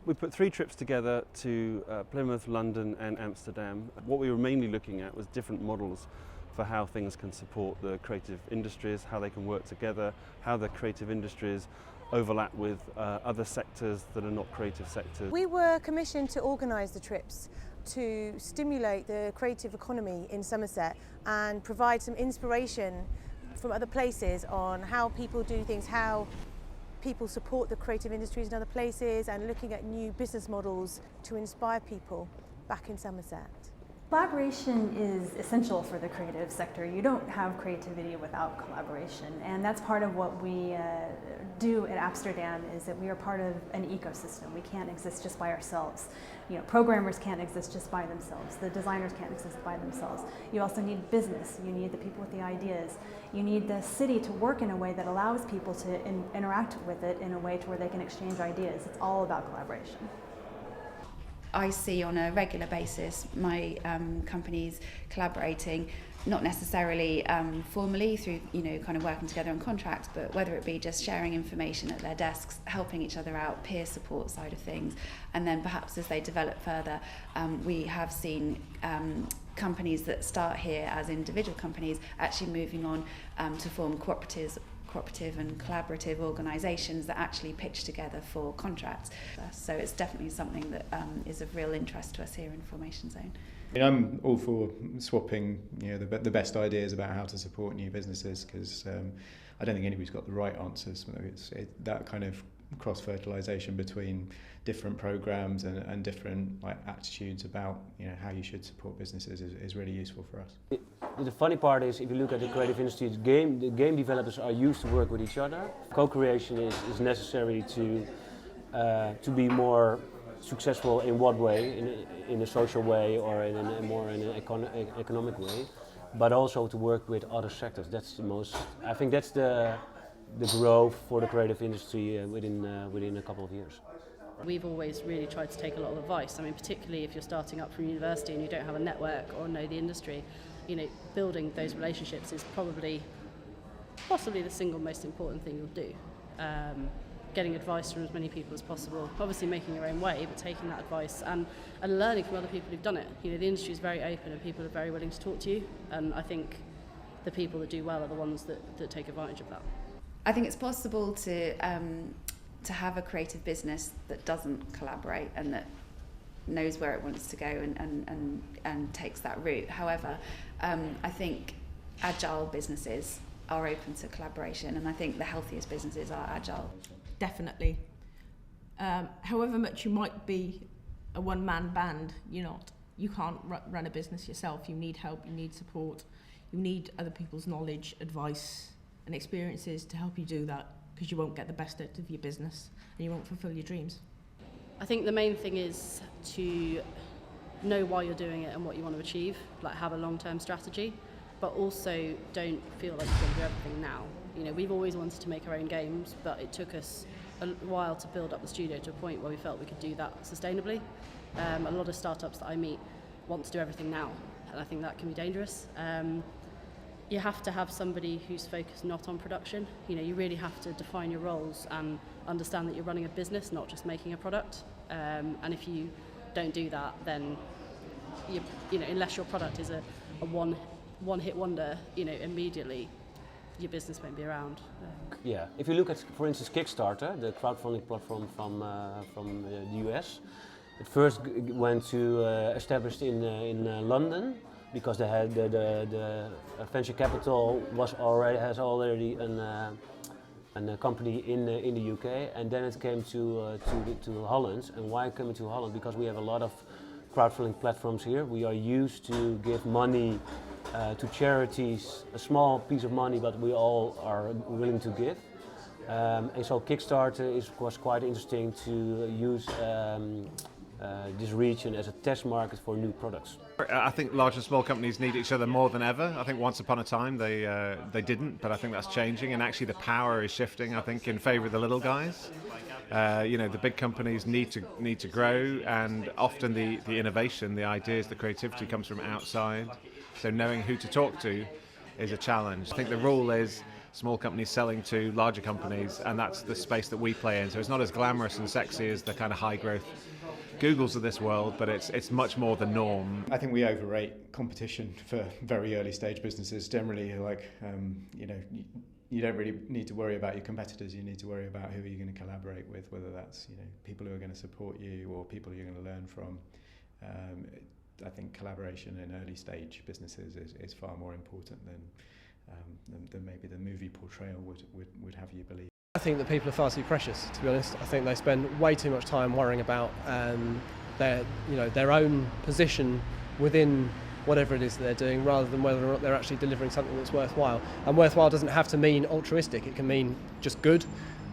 We put 3 trips together to Plymouth, London and Amsterdam. What we were mainly looking at was different models for how things can support the creative industries, how they can work together, how the creative industries overlap with other sectors that are not creative sectors. We were commissioned to organise the trips to stimulate the creative economy in Somerset and provide some inspiration from other places on how people do things, how people support the creative industries in other places, and looking at new business models to inspire people back in Somerset. Collaboration is essential for the creative sector. You don't have creativity without collaboration, and that's part of what we do at Amsterdam, is that we are part of an ecosystem. We can't exist just by ourselves. You know, programmers can't exist just by themselves. The designers can't exist by themselves. You also need business. You need the people with the ideas. You need the city to work in a way that allows people to interact with it in a way to where they can exchange ideas. It's all about collaboration. I see on a regular basis my companies collaborating, not necessarily formally through, kind of working together on contracts, but whether it be just sharing information at their desks, helping each other out, peer support side of things. And then perhaps as they develop further, we have seen companies that start here as individual companies actually moving on to form cooperative and collaborative organisations that actually pitch together for contracts. So it's definitely something that is of real interest to us here in Formation Zone. I'm all for swapping, the best ideas about how to support new businesses, because I don't think anybody's got the right answers. That kind of cross-fertilisation between different programmes and different attitudes about how you should support businesses is really useful for us. The funny part is, if you look at the creative industry, the game developers are used to work with each other. Co-creation is necessary to be more successful in what way, in a social way or in an economic way, but also to work with other sectors. I think that's the growth for the creative industry within a couple of years. We've always really tried to take a lot of advice. I mean, particularly if you're starting up from university and you don't have a network or know the industry, building those relationships is possibly the single most important thing you'll do. Getting advice from as many people as possible, obviously making your own way, but taking that advice and learning from other people who've done it. The industry is very open and people are very willing to talk to you, and I think the people that do well are the ones that take advantage of that. I think it's possible to have a creative business that doesn't collaborate and that knows where it wants to go and takes that route. However, I think agile businesses are open to collaboration, and I think the healthiest businesses are agile. Definitely. However much you might be a one-man band, you can't run a business yourself. You need help, you need support, you need other people's knowledge, advice and experiences to help you do that, because you won't get the best out of your business and you won't fulfill your dreams. I think the main thing is to know why you're doing it and what you want to achieve, have a long-term strategy, but also don't feel like you've got to do everything now. We've always wanted to make our own games, but it took us a while to build up the studio to a point where we felt we could do that sustainably. A lot of startups that I meet want to do everything now, and I think that can be dangerous. You have to have somebody who's focused not on production. You really have to define your roles and understand that you're running a business, not just making a product. And if you don't do that, then unless your product is a one-hit wonder, immediately your business won't be around. Yeah, if you look at, for instance, Kickstarter, the crowdfunding platform from the US, it first went to established in London, because they had the venture capital has already a company in the UK, and then it came to Holland. And why coming to Holland? Because we have a lot of crowdfunding platforms here. We are used to give money to charities, a small piece of money, but we all are willing to give. And so Kickstarter was quite interesting to use this region as a test market for new products. I think large and small companies need each other more than ever. I think once upon a time they didn't, but I think that's changing, and actually the power is shifting, I think, in favour of the little guys. The big companies need to grow, and often the innovation, the ideas, the creativity comes from outside. So knowing who to talk to is a challenge. I think the rule is small companies selling to larger companies, and that's the space that we play in. So it's not as glamorous and sexy as the kind of high growth Googles of this world, but it's much more the norm. I think we overrate competition for very early stage businesses. Generally, like you don't really need to worry about your competitors. You need to worry about who you're going to collaborate with, whether that's people who are going to support you or people you're going to learn from. I think collaboration in early stage businesses is far more important than maybe the movie portrayal would have you believe. I think that people are far too precious, to be honest. I think they spend way too much time worrying about their own position within whatever it is that they're doing, rather than whether or not they're actually delivering something that's worthwhile. And worthwhile doesn't have to mean altruistic, it can mean just good,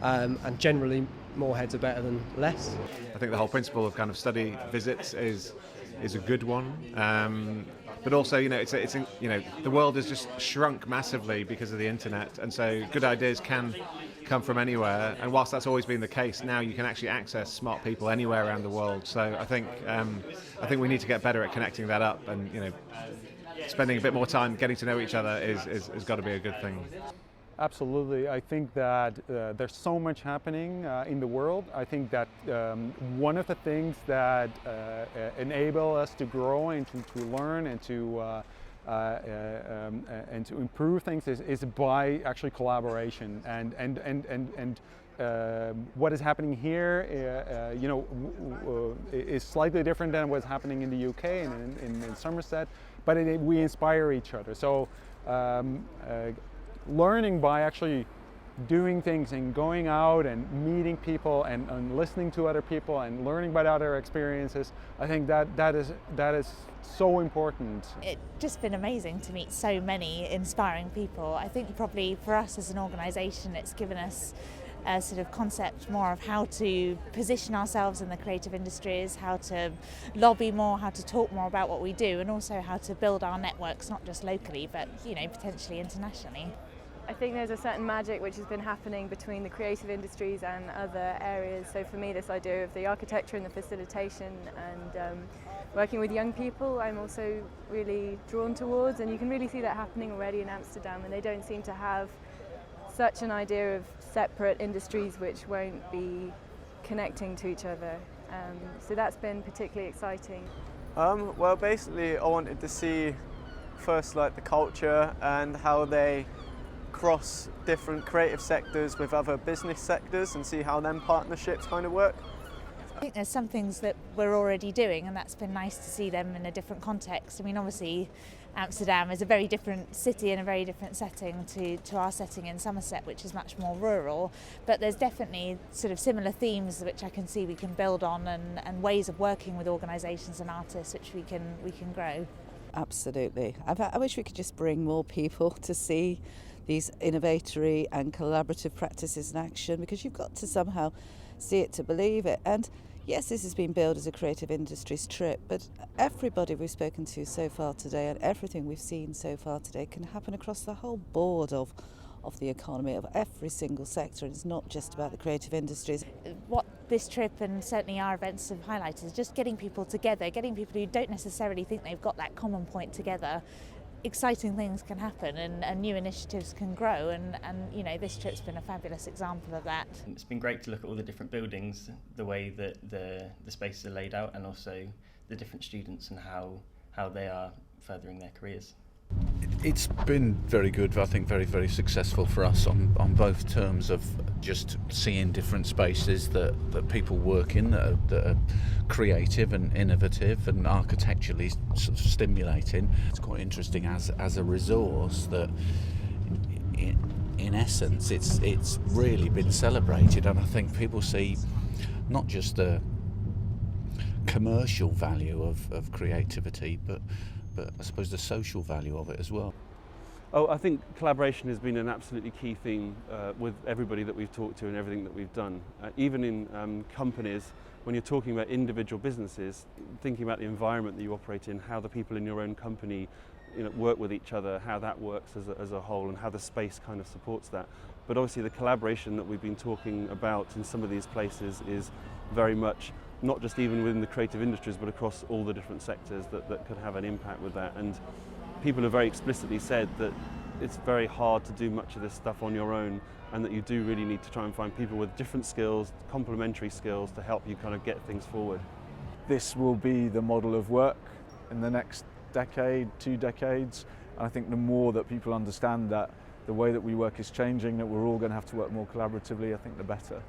and generally more heads are better than less. I think the whole principle of kind of study visits is a good one. But also, the world has just shrunk massively because of the internet, and so good ideas can come from anywhere. And whilst that's always been the case, now you can actually access smart people anywhere around the world. So I think we need to get better at connecting that up, and spending a bit more time getting to know each other is got to be a good thing. Absolutely. I think that there's so much happening in the world. I think that one of the things that enable us to grow and to learn and to improve things is by actually collaboration. And what is happening here, is slightly different than what's happening in the UK and in Somerset, but we inspire each other. So. Learning by actually doing things and going out and meeting people and listening to other people and learning about other experiences, I think that is so important. It's just been amazing to meet so many inspiring people. I think probably for us as an organisation, it's given us a sort of concept more of how to position ourselves in the creative industries, how to lobby more, how to talk more about what we do, and also how to build our networks not just locally but potentially internationally. I think there's a certain magic which has been happening between the creative industries and other areas. So for me, this idea of the architecture and the facilitation and working with young people, I'm also really drawn towards, and you can really see that happening already in Amsterdam, and they don't seem to have such an idea of separate industries which won't be connecting to each other. So that's been particularly exciting. Well, basically I wanted to see first the culture and how they cross different creative sectors with other business sectors and see how them partnerships kind of work. I think there's some things that we're already doing, and that's been nice to see them in a different context. I mean, obviously Amsterdam is a very different city and a very different setting to our setting in Somerset, which is much more rural, but there's definitely sort of similar themes which I can see we can build on, and ways of working with organisations and artists which we can grow. Absolutely. I wish we could just bring more people to see these innovatory and collaborative practices in action, because you've got to somehow see it to believe it. And yes, this has been billed as a creative industries trip, but everybody we've spoken to so far today and everything we've seen so far today can happen across the whole board of the economy, of every single sector, and it's not just about the creative industries. What this trip and certainly our events have highlighted is just getting people together, getting people who don't necessarily think they've got that common point together. Exciting things can happen and new initiatives can grow, and this trip's been a fabulous example of that. It's been great to look at all the different buildings, the way that the spaces are laid out, and also the different students and how they are furthering their careers. It's been very good, I think very, very successful for us on both terms of just seeing different spaces that people work in that are creative and innovative and architecturally sort of stimulating. It's quite interesting as a resource that in essence it's really been celebrated, and I think people see not just the commercial value of creativity but I suppose the social value of it as well. Oh, I think collaboration has been an absolutely key theme with everybody that we've talked to and everything that we've done. Even in companies, when you're talking about individual businesses, thinking about the environment that you operate in, how the people in your own company work with each other, how that works as a whole, and how the space kind of supports that. But obviously the collaboration that we've been talking about in some of these places is very much not just even within the creative industries, but across all the different sectors that could have an impact with that. And people have very explicitly said that it's very hard to do much of this stuff on your own, and that you do really need to try and find people with different skills, complementary skills, to help you kind of get things forward. This will be the model of work in the next decade, 2 decades. And I think the more that people understand that the way that we work is changing, that we're all going to have to work more collaboratively, I think the better.